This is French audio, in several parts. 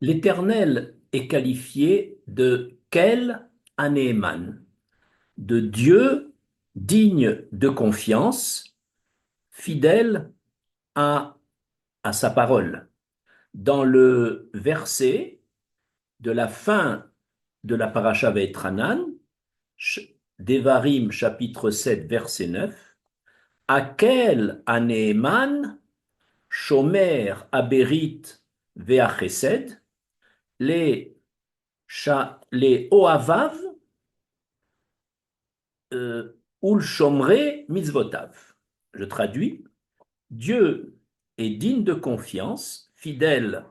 L'Éternel est qualifié de quel Anéman, de Dieu digne de confiance, fidèle à, à sa parole. Dans le verset de la fin de la paracha Ve'etranan, Devarim chapitre 7 verset 9, à quel Anéman, Shomer Aberit Ve'achesed, les, les Oavav, Ul Shomre Mitzvotav. Je traduis, Dieu est digne de confiance, fidèle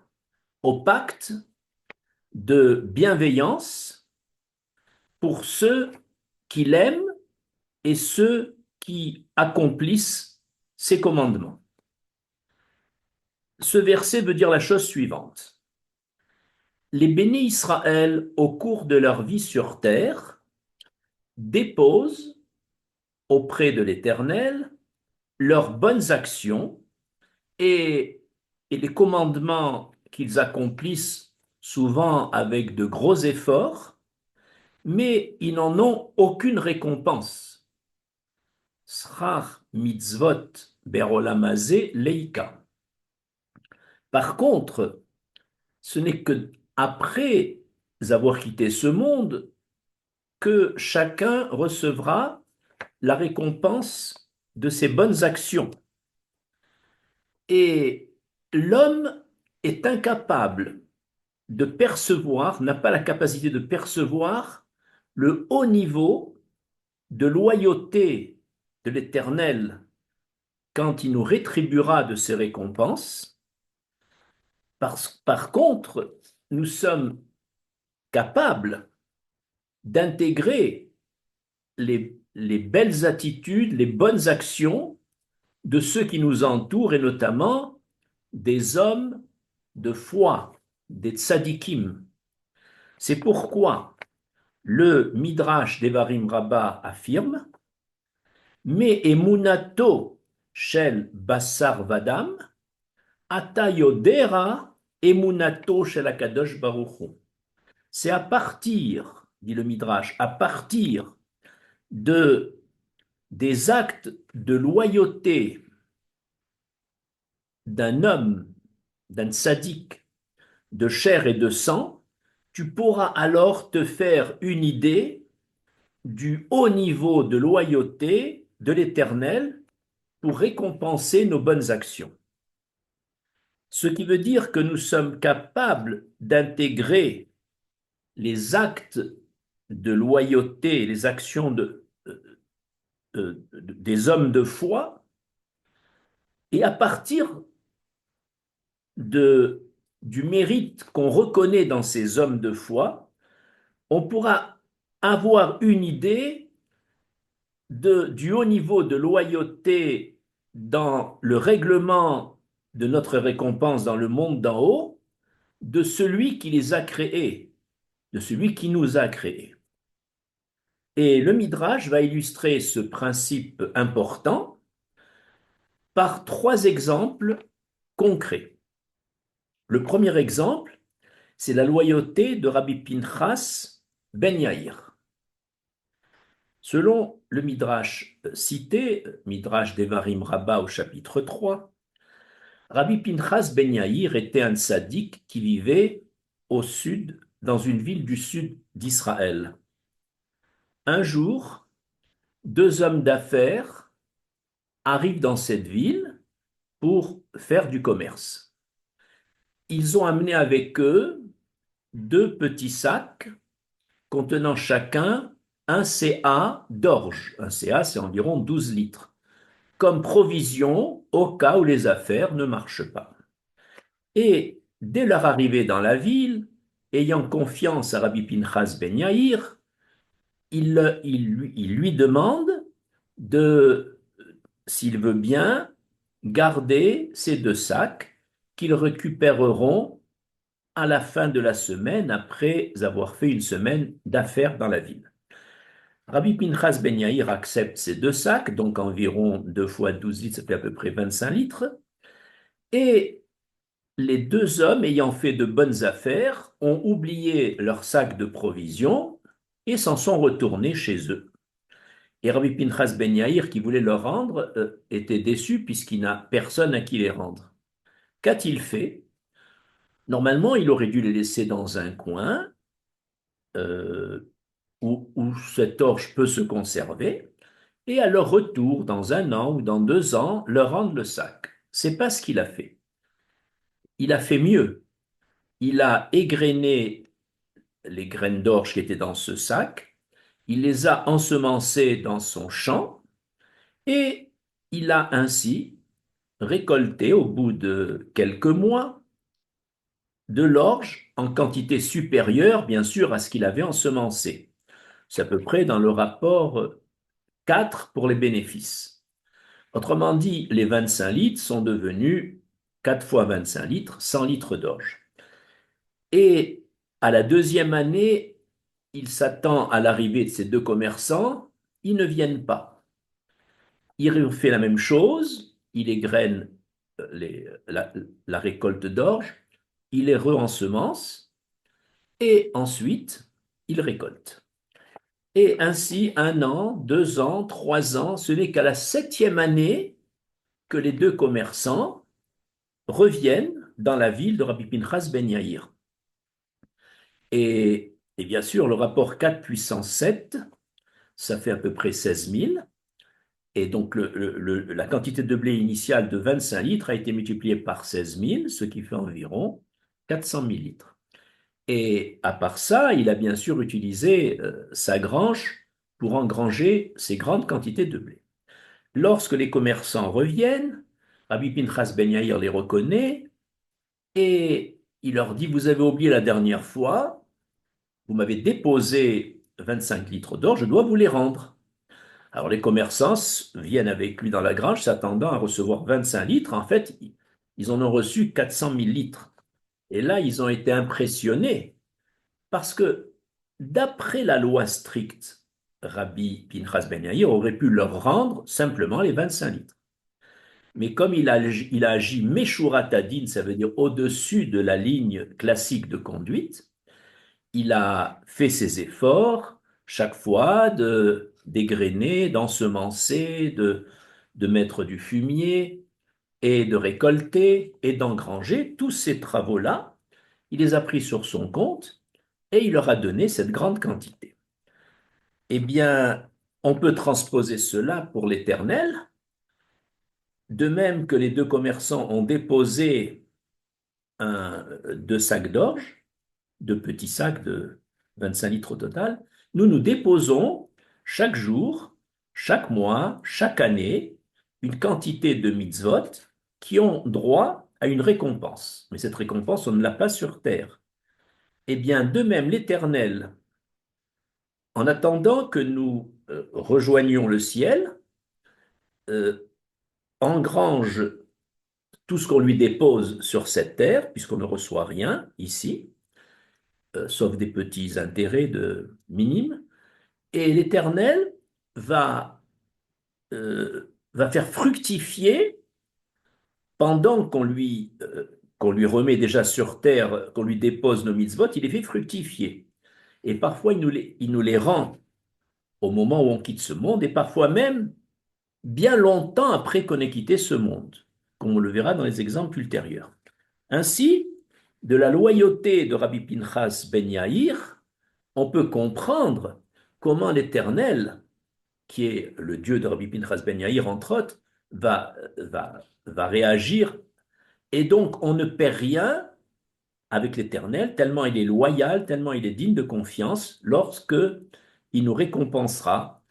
au pacte de bienveillance pour ceux qui l'aiment et ceux qui accomplissent ses commandements. Ce verset veut dire la chose suivante. Les bénis Israël, au cours de leur vie sur terre, déposent auprès de l'Éternel leurs bonnes actions et les commandements qu'ils accomplissent souvent avec de gros efforts, mais ils n'en ont aucune récompense. Srach mitzvot berolamazé leika. Par contre, ce n'est que après avoir quitté ce monde que chacun recevra la récompense de ses bonnes actions. Et l'homme est incapable de percevoir, n'a pas la capacité de percevoir le haut niveau de loyauté de l'Éternel quand il nous rétribuera de ses récompenses. Par contre, nous sommes capables d'intégrer les belles attitudes, les bonnes actions de ceux qui nous entourent et notamment des hommes de foi, des tzadikim. C'est pourquoi le Midrash Devarim Rabbah affirme Me emunato shel basar vadam ata yodera emunato shel akadosh baruch hu. C'est à partir, dit le Midrash, à partir de des actes de loyauté d'un homme, d'un tzaddik, de chair et de sang, tu pourras alors te faire une idée du haut niveau de loyauté de l'Éternel pour récompenser nos bonnes actions. Ce qui veut dire que nous sommes capables d'intégrer les actes de loyauté, les actions des hommes de foi, et à partir de, du mérite qu'on reconnaît dans ces hommes de foi, on pourra avoir une idée du haut niveau de loyauté dans le règlement de notre récompense dans le monde d'en haut, de celui qui les a créés, de celui qui nous a créés. Et le Midrash va illustrer ce principe important par trois exemples concrets. Le premier exemple, c'est la loyauté de Rabbi Pinchas ben Yair. Selon le Midrash cité, Midrash Devarim Rabbah au chapitre 3, Rabbi Pinchas ben Yair était un tzaddik qui vivait au sud, dans une ville du sud d'Israël. Un jour, deux hommes d'affaires arrivent dans cette ville pour faire du commerce. Ils ont amené avec eux deux petits sacs contenant chacun un CA d'orge. Un CA, c'est environ 12 litres, comme provision au cas où les affaires ne marchent pas. Et dès leur arrivée dans la ville, ayant confiance à Rabbi Pinchas ben Yair, il lui demande s'il veut bien garder ces deux sacs qu'ils récupéreront à la fin de la semaine après avoir fait une semaine d'affaires dans la ville. Rabbi Pinchas ben Yair accepte ces deux sacs, donc environ 2 fois 12 litres, ça fait à peu près 25 litres, et les deux hommes ayant fait de bonnes affaires ont oublié leur sac de provisions et s'en sont retournés chez eux. Et Rabbi Pinchas Ben Yair, qui voulait leur rendre, était déçu puisqu'il n'a personne à qui les rendre. Qu'a-t-il fait? Normalement, il aurait dû les laisser dans un coin euh, où cette orge peut se conserver, et à leur retour, dans un an ou dans 2 ans, leur rendre le sac. C'est pas ce qu'il a fait. Il a fait mieux. Il a égrené les graines d'orge qui étaient dans ce sac, il les a ensemencées dans son champ, et il a ainsi récolté au bout de quelques mois de l'orge en quantité supérieure, bien sûr, à ce qu'il avait ensemencé. C'est à peu près dans le rapport 4 pour les bénéfices. Autrement dit, les 25 litres sont devenus 4 fois 25 litres, 100 litres d'orge. Et à la deuxième année, il s'attend à l'arrivée de ces deux commerçants, ils ne viennent pas. Il refait la même chose, il égrène la récolte d'orge, il les re-ensemence et ensuite il récolte. Et ainsi, 1 an, 2 ans, 3 ans, ce n'est qu'à la septième année que les deux commerçants reviennent dans la ville de Rabbi Pinchas Ben Yair. Et bien sûr, le rapport 4 puissance 7, ça fait à peu près 16 000. Et donc, la quantité de blé initiale de 25 litres a été multipliée par 16 000, ce qui fait environ 400 000 litres. Et à part ça, il a bien sûr utilisé sa grange pour engranger ces grandes quantités de blé. Lorsque les commerçants reviennent, Rabbi Pinchas Ben Yair les reconnaît et il leur dit, vous avez oublié la dernière fois, vous m'avez déposé 25 litres d'or, je dois vous les rendre. Alors les commerçants viennent avec lui dans la grange s'attendant à recevoir 25 litres. En fait, ils en ont reçu 400 000 litres. Et là, ils ont été impressionnés parce que d'après la loi stricte, Rabbi Pinchas Ben Yair aurait pu leur rendre simplement les 25 litres. Mais comme il a agi Meshurat Adin, ça veut dire au-dessus de la ligne classique de conduite, il a fait ses efforts chaque fois de dégrainer, d'ensemencer, de mettre du fumier et de récolter et d'engranger. Tous ces travaux-là, il les a pris sur son compte et il leur a donné cette grande quantité. Eh bien, on peut transposer cela pour l'Éternel, de même que les deux commerçants ont déposé deux sacs d'orge, deux petits sacs de 25 litres au total, nous déposons chaque jour, chaque mois, chaque année, une quantité de mitzvot qui ont droit à une récompense. Mais cette récompense, on ne l'a pas sur terre. Eh bien, de même, l'Éternel, en attendant que nous rejoignions le ciel, euh, engrange tout ce qu'on lui dépose sur cette terre, puisqu'on ne reçoit rien ici, sauf des petits intérêts minimes, et l'Éternel va faire fructifier pendant qu'on lui remet déjà sur terre, qu'on lui dépose nos mitzvot, il les fait fructifier. Et parfois, il nous les rend au moment où on quitte ce monde, et parfois même bien longtemps après qu'on ait quitté ce monde, comme on le verra dans les exemples ultérieurs. Ainsi, de la loyauté de Rabbi Pinchas Ben Yair, on peut comprendre comment l'Éternel, qui est le Dieu de Rabbi Pinchas Ben Yair, entre autres, va réagir. Et donc, on ne perd rien avec l'Éternel, tellement il est loyal, tellement il est digne de confiance, lorsque il nous récompensera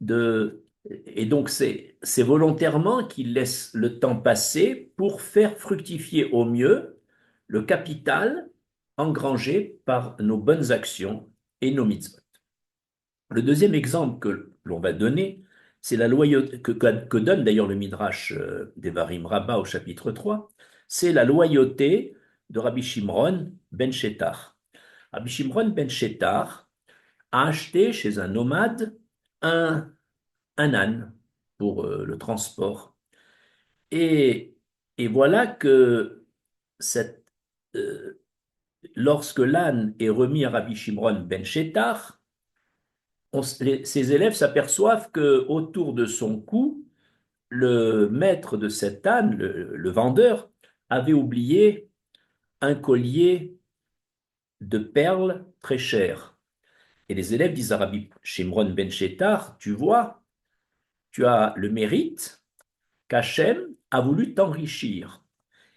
de... Et donc, c'est volontairement qu'il laisse le temps passer pour faire fructifier au mieux le capital engrangé par nos bonnes actions et nos mitzvot. Le deuxième exemple que l'on va donner, c'est la loyauté que donne d'ailleurs le Midrash d'Evarim Rabbah au chapitre 3, c'est la loyauté de Rabbi Shimron ben Shettar. Rabbi Shimron ben Shettar a acheté chez un nomade un, un âne pour le transport. Et, et voilà que cette, euh, lorsque l'âne est remis à Rabbi Shimron ben Shettar, ses élèves s'aperçoivent que autour de son cou, le maître de cet âne, le vendeur, avait oublié un collier de perles très cher. Et les élèves disent à Rabbi Shimron ben Shettar, tu vois, tu as le mérite qu'Hachem a voulu t'enrichir.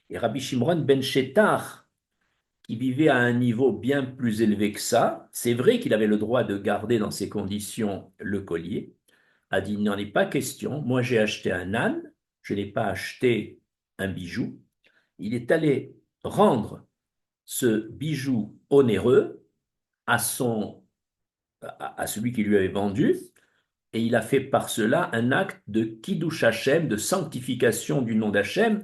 Et Rabbi Shimron ben Shettar, qui vivait à un niveau bien plus élevé que ça, c'est vrai qu'il avait le droit de garder dans ces conditions le collier, a dit, il n'en est pas question, moi j'ai acheté un âne, je n'ai pas acheté un bijou. Il est allé rendre ce bijou onéreux à, à celui qui lui avait vendu, et il a fait par cela un acte de Kiddush Hashem, de sanctification du nom d'Hachem,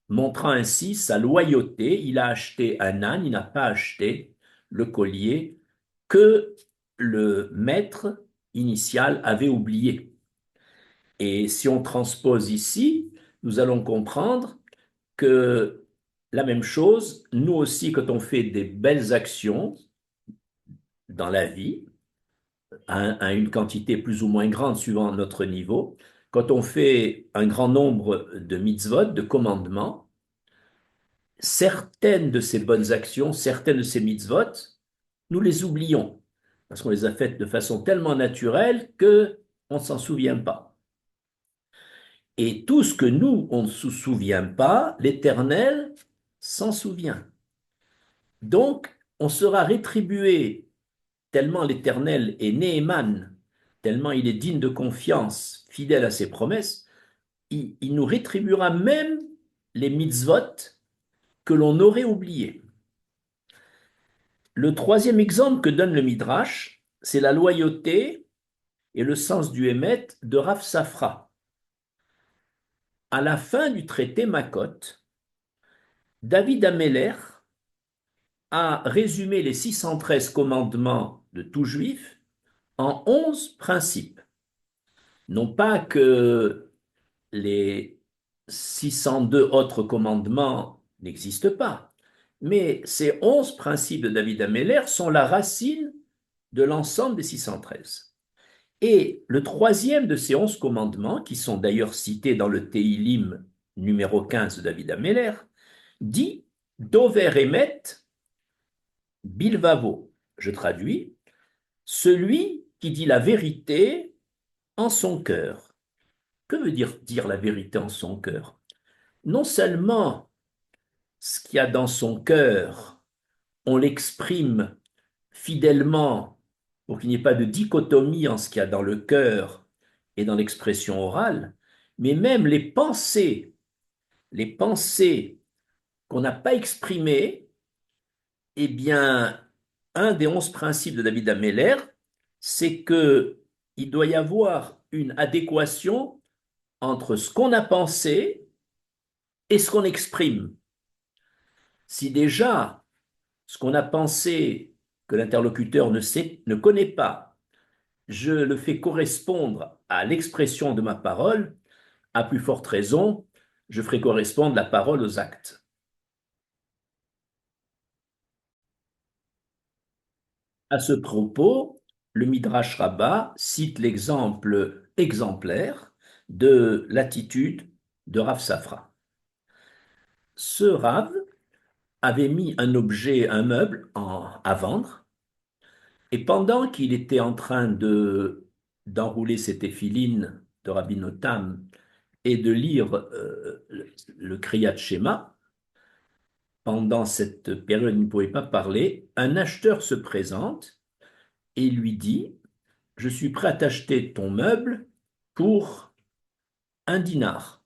montrant ainsi sa loyauté. Il a acheté un âne, il n'a pas acheté le collier que le maître initial avait oublié. Et si on transpose ici, nous allons comprendre que la même chose, nous aussi, quand on fait des belles actions dans la vie, à une quantité plus ou moins grande suivant notre niveau, quand on fait un grand nombre de mitzvot, de commandements, certaines de ces bonnes actions, certaines de ces mitzvot, nous les oublions, parce qu'on les a faites de façon tellement naturelle que on ne s'en souvient pas. Et tout ce que nous, on ne se souvient pas, l'Éternel s'en souvient. Donc, on sera rétribué tellement l'Éternel est Néhéman, tellement il est digne de confiance, fidèle à ses promesses, il nous rétribuera même les mitzvot que l'on aurait oubliés. Le troisième exemple que donne le Midrash, c'est la loyauté et le sens du Hémet de Rav Safra. À la fin du traité Makot, David Ameller a résumé les 613 commandements de tout juif en 11 principes. Non pas que les 602 autres commandements n'existent pas, mais ces 11 principes de David Ameller sont la racine de l'ensemble des 613. Et le troisième de ces 11 commandements, qui sont d'ailleurs cités dans le Teilim numéro 15 de David Ameller, dit Dover Emet Bilvavo. Je traduis, celui qui dit la vérité en son cœur. Que veut dire la vérité en son cœur? Non seulement ce qu'il y a dans son cœur, on l'exprime fidèlement pour qu'il n'y ait pas de dichotomie en ce qu'il y a dans le cœur et dans l'expression orale, mais même les pensées qu'on n'a pas exprimées, eh bien, un des 11 principes de David Ameller, c'est que il doit y avoir une adéquation entre ce qu'on a pensé et ce qu'on exprime. Si déjà ce qu'on a pensé que l'interlocuteur ne connaît pas, je le fais correspondre à l'expression de ma parole, à plus forte raison, je ferai correspondre la parole aux actes. À ce propos, le Midrash Rabbah cite l'exemple exemplaire de l'attitude de Rav Safra. Ce Rav avait mis un objet, un meuble à vendre, et pendant qu'il était en train d'enrouler ses téphilines de Rabbi Notam et de lire le Kriyat Shema, pendant cette période, il ne pouvait pas parler, un acheteur se présente et lui dit, je suis prêt à t'acheter ton meuble pour 1 dinar.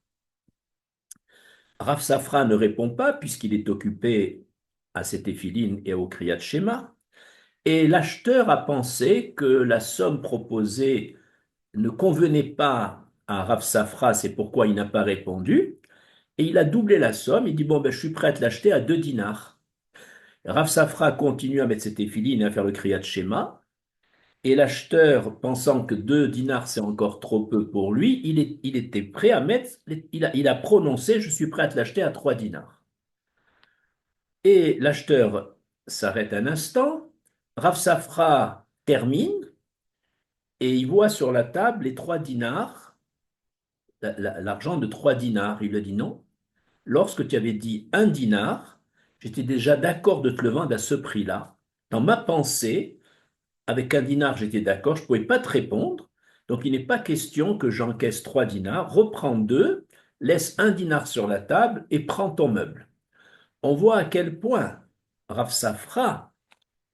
Rav Safra ne répond pas puisqu'il est occupé à ses téphilines et au Kriyat Shema. Et l'acheteur a pensé que la somme proposée ne convenait pas à Rav Safra, c'est pourquoi il n'a pas répondu. Et il a doublé la somme, il dit, bon, ben, je suis prêt à te l'acheter à 2 dinars. Rav Safra continue à mettre ses téphilines et à faire le Kriyat Shema. Et l'acheteur, pensant que 2 dinars c'est encore trop peu pour lui, il était prêt à mettre, il a prononcé, je suis prêt à te l'acheter à 3 dinars. Et l'acheteur s'arrête un instant, Rav Safra termine et il voit sur la table les 3 dinars, l'argent de 3 dinars. Il lui a dit non. Lorsque tu avais dit 1 dinar, j'étais déjà d'accord de te le vendre à ce prix-là. Dans ma pensée, avec 1 dinar, j'étais d'accord, je ne pouvais pas te répondre. Donc, il n'est pas question que j'encaisse 3 dinars. Reprends 2, laisse 1 dinar sur la table et prends ton meuble. On voit à quel point Rav Safra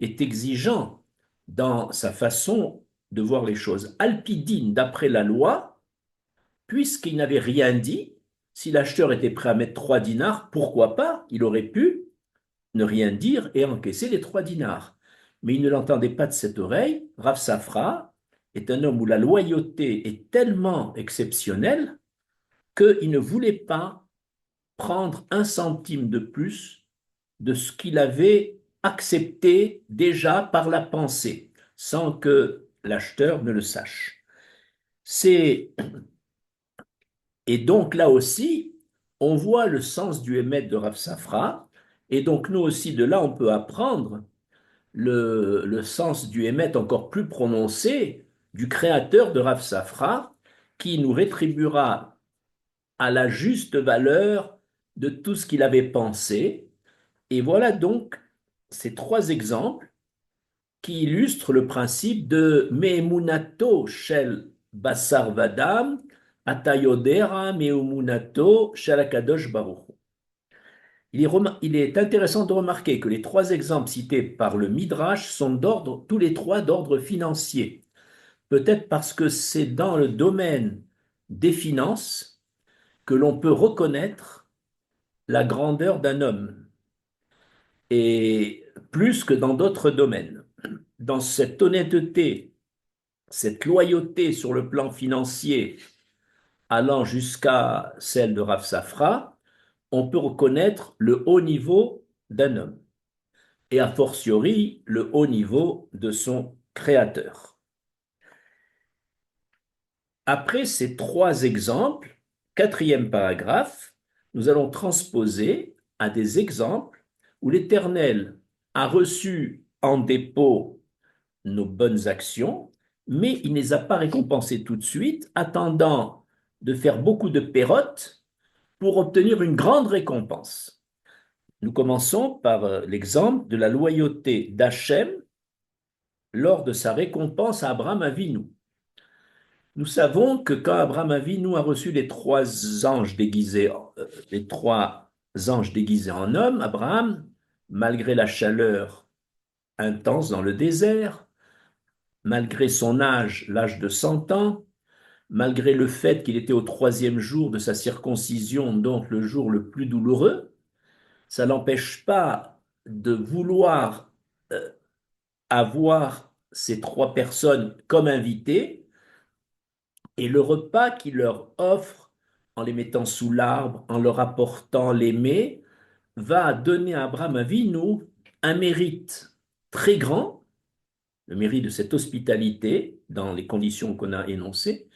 est exigeant dans sa façon de voir les choses. Alpidine, d'après la loi, puisqu'il n'avait rien dit, si l'acheteur était prêt à mettre 3 dinars, pourquoi pas? Il aurait pu ne rien dire et encaisser les 3 dinars. Mais il ne l'entendait pas de cette oreille. Rav Safra est un homme où la loyauté est tellement exceptionnelle qu'il ne voulait pas prendre 1 centime de plus de ce qu'il avait accepté déjà par la pensée, sans que l'acheteur ne le sache. C'est Et donc là aussi, on voit le sens du émet de Rav Safra, et donc nous aussi de là on peut apprendre le sens du émet encore plus prononcé du créateur de Rav Safra, qui nous rétribuera à la juste valeur de tout ce qu'il avait pensé. Et voilà donc ces 3 exemples qui illustre le principe de Me'emunato shel Basar Vadam, Atayodera Me'emunato shel Akadosh Baruch Hu. Il est intéressant de remarquer que les 3 exemples cités par le Midrash sont tous les 3 d'ordre financier. Peut-être parce que c'est dans le domaine des finances que l'on peut reconnaître la grandeur d'un homme, et plus que dans d'autres domaines. Dans cette honnêteté, cette loyauté sur le plan financier allant jusqu'à celle de Rav Safra, on peut reconnaître le haut niveau d'un homme, et a fortiori le haut niveau de son créateur. Après ces 3 exemples, 4e paragraphe, nous allons transposer à des exemples où l'Éternel a reçu en dépôt nos bonnes actions, mais il ne les a pas récompensées tout de suite, attendant de faire beaucoup de pérotes pour obtenir une grande récompense. Nous commençons par l'exemple de la loyauté d'Hachem lors de sa récompense à Abraham Avinu. Nous savons que quand Abraham Avinu a reçu les 3 anges déguisés en hommes, Abraham, malgré la chaleur intense dans le désert, malgré son âge, l'âge de 100 ans, malgré le fait qu'il était au 3e jour de sa circoncision, donc le jour le plus douloureux, ça n'empêche pas de vouloir avoir ces 3 personnes comme invitées, et le repas qu'il leur offre en les mettant sous l'arbre, en leur apportant les mets, va donner à Abraham Avinu un mérite très grand, le mérite de cette hospitalité dans les conditions qu'on a énoncées.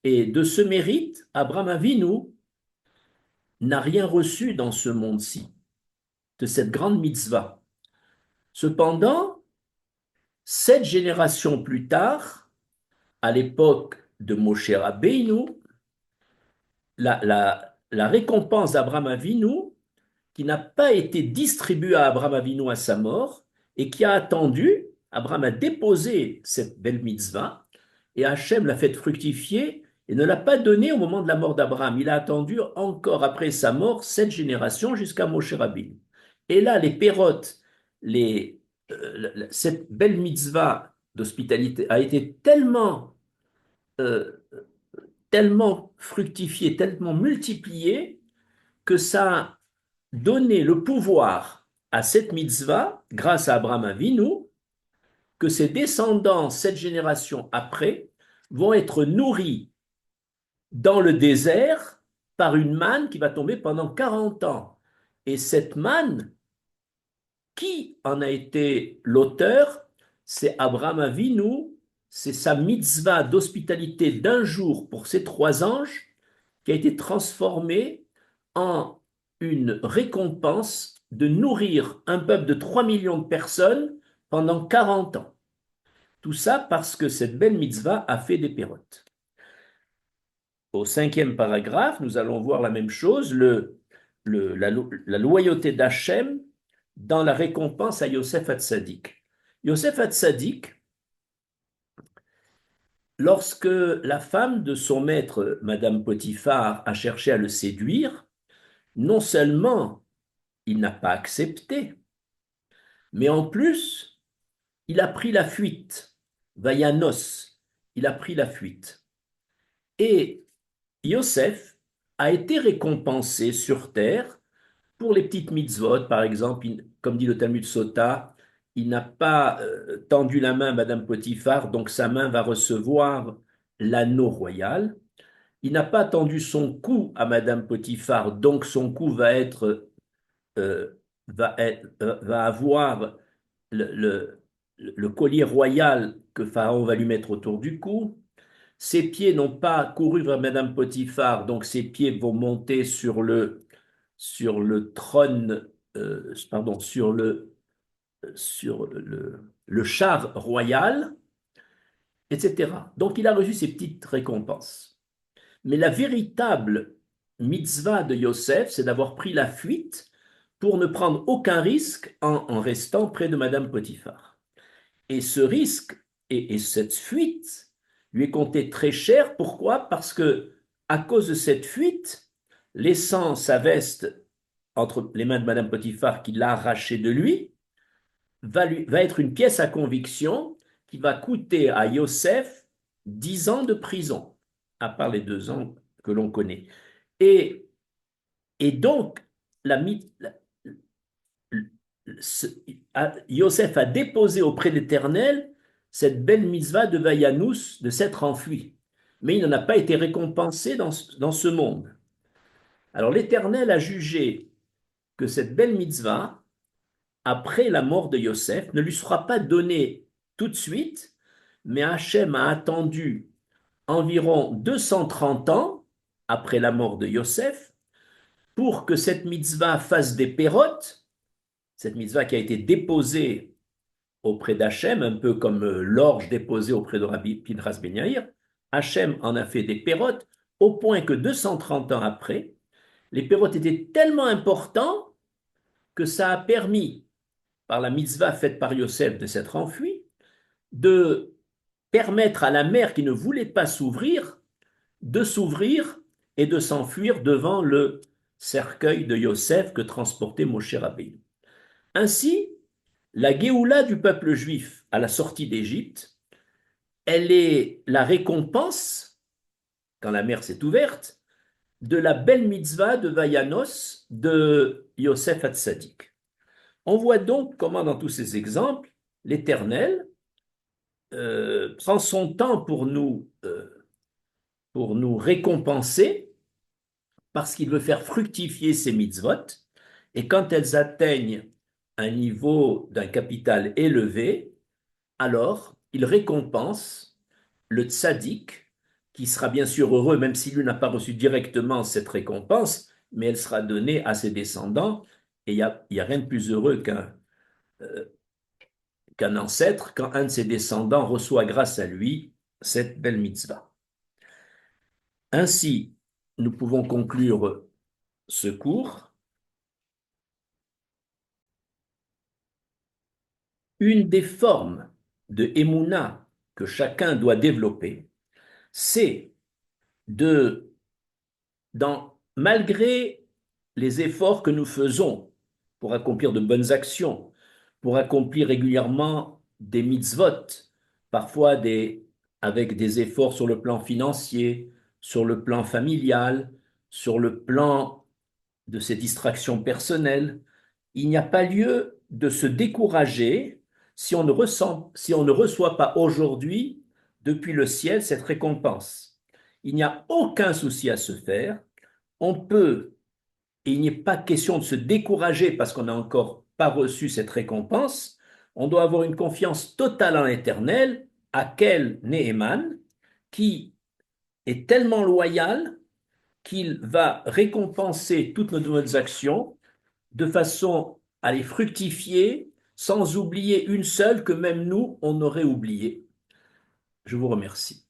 Et de ce mérite, Abraham Avinu n'a rien reçu dans ce monde-ci, de cette grande mitzvah. Cependant, 7 générations plus tard, à l'époque de Moshe Rabbeinu, la récompense d'Abraham Avinu, qui n'a pas été distribuée à Abraham Avinu à sa mort, et qui a attendu, Abraham a déposé cette belle mitzvah, et Hachem l'a fait fructifier, et ne l'a pas donnée au moment de la mort d'Abraham. Il a attendu encore après sa mort 7 générations jusqu'à Moshe Rabbeinu. Et là, les pérotes, cette belle mitzvah d'hospitalité a été euh, tellement fructifiée, tellement multipliée, que ça a donné le pouvoir à cette mitzvah, grâce à Abraham Avinu, que ses descendants, 7 générations après, vont être nourris dans le désert par une manne qui va tomber pendant 40 ans. Et cette manne, qui en a été l'auteur? C'est Abraham Avinu, c'est sa mitzvah d'hospitalité d'1 jour pour ces 3 anges qui a été transformée en une récompense de nourrir un peuple de 3 millions de personnes pendant 40 ans. Tout ça parce que cette belle mitzvah a fait des pérotes. Au cinquième paragraphe, nous allons voir la même chose, la loyauté d'Hachem dans la récompense à Yosef Hatzadik. Yosef Hatzadik, lorsque la femme de son maître, Madame Potiphar, a cherché à le séduire, non seulement il n'a pas accepté, mais en plus, il a pris la fuite. Vayanos, il a pris la fuite. Et Yosef a été récompensé sur terre pour les petites mitzvot, par exemple, comme dit le Talmud Sota, il n'a pas tendu la main à Madame Potiphar, donc sa main va recevoir l'anneau royal. Il n'a pas tendu son cou à Madame Potiphar, donc son cou va avoir le collier royal que Pharaon va lui mettre autour du cou. Ses pieds n'ont pas couru vers Madame Potiphar, donc ses pieds vont monter sur le trône, pardon, sur le char royal, etc. Donc il a reçu ces petites récompenses. Mais la véritable mitzvah de Yosef, c'est d'avoir pris la fuite pour ne prendre aucun risque en restant près de Madame Potiphar. Et ce risque et cette fuite lui est compté très cher. Pourquoi? Parce que à cause de cette fuite, laissant sa veste entre les mains de Madame Potiphar qui l'a arrachée de lui, va être une pièce à conviction qui va coûter à Yosef 10 ans de prison, à part les 2 ans que l'on connaît. Et, et donc, Yosef a déposé auprès de l'Éternel cette belle mitzvah de Vayanous de s'être enfui. Mais il n'en a pas été récompensé dans ce monde. Alors l'Éternel a jugé que cette belle mitzvah, après la mort de Yosef, ne lui sera pas donnée tout de suite, mais Hachem a attendu environ 230 ans après la mort de Yosef pour que cette mitzvah fasse des pérotes, cette mitzvah qui a été déposée auprès d'Hachem, un peu comme l'orge déposée auprès de Rabbi Pinchas Ben Yair. Hachem en a fait des pérotes au point que 230 ans après, les pérotes étaient tellement importants que ça a permis, par la mitzvah faite par Yosef de s'être enfui, de permettre à la mer qui ne voulait pas s'ouvrir de s'ouvrir et de s'enfuir devant le cercueil de Yosef que transportait Moshe Rabbeinu. Ainsi, la Géoula du peuple juif à la sortie d'Égypte, elle est la récompense, quand la mer s'est ouverte, de la belle mitzvah de Vayanos de Yosef Hatzadik. On voit donc comment dans tous ces exemples, l'Éternel prend son temps pour nous récompenser parce qu'il veut faire fructifier ces mitzvot, et quand elles atteignent un niveau d'un capital élevé, alors il récompense le tzaddik, qui sera bien sûr heureux, même si lui n'a pas reçu directement cette récompense, mais elle sera donnée à ses descendants, et il y a rien de plus heureux euh, qu'un ancêtre, quand un de ses descendants reçoit grâce à lui cette belle mitzvah. Ainsi, nous pouvons conclure ce cours. Une des formes de Emouna que chacun doit développer, c'est malgré les efforts que nous faisons pour accomplir de bonnes actions, pour accomplir régulièrement des mitzvot, parfois avec des efforts sur le plan financier, sur le plan familial, sur le plan de ses distractions personnelles, il n'y a pas lieu de se décourager si on ne reçoit pas aujourd'hui, depuis le ciel, cette récompense. Il n'y a aucun souci à se faire. On peut, et il n'est pas question de se décourager parce qu'on n'a encore pas reçu cette récompense. On doit avoir une confiance totale en l'Éternel, à quel Néhéman, qui est tellement loyal qu'il va récompenser toutes nos bonnes actions de façon à les fructifier, sans oublier une seule que même nous, on aurait oubliée. Je vous remercie.